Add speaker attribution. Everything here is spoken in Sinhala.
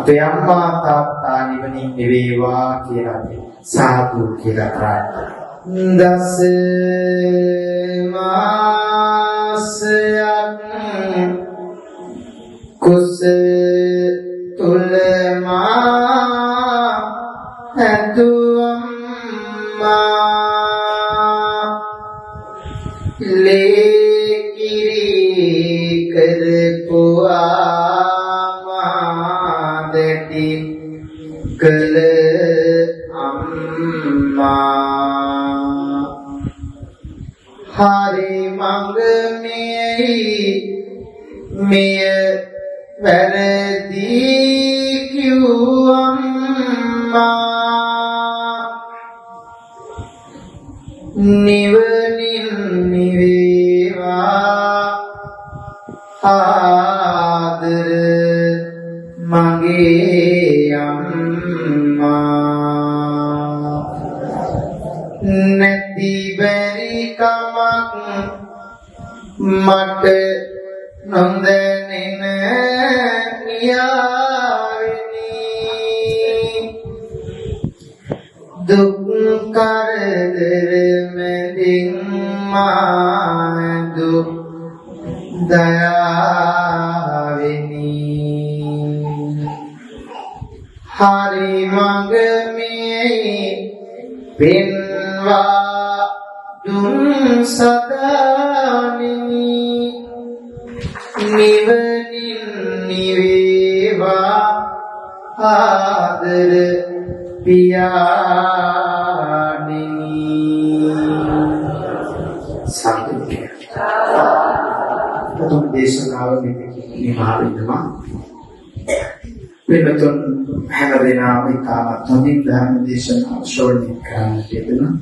Speaker 1: අපේ අම්මා තාත්තා නිවනින් නිවේවා කියලා අපි සාදු කියලා ප්‍රාර්ථනා. දස මාසයක් කුස තුල මා ඇතුම්මා ලේකිරි කරපුවා දැටි කළ අම්මා හරි මඟ මෙය වැරදි කිව්වම්මා නිවනින් නිවේවා ආදර මගේ අම්මා නැති බැරි කමක් මට නොදැනෙන නියාවෙනි දුක් කරදර මැදින් මා දුක් දයාවෙනි හරි මඟ මේ පෙන්වා දුන් සදානිනි නිවනින් නිවේවා ආදර පියාණෙනි සම්පූර්ණ ප්‍රථම දේශනාව නිමා වෙනවා වෙනතුන් හැම දිනම ඉතාමත් හොඳින් ධර්ම දේශනාව ශ්‍රවණය කරන්න ලැබෙනවා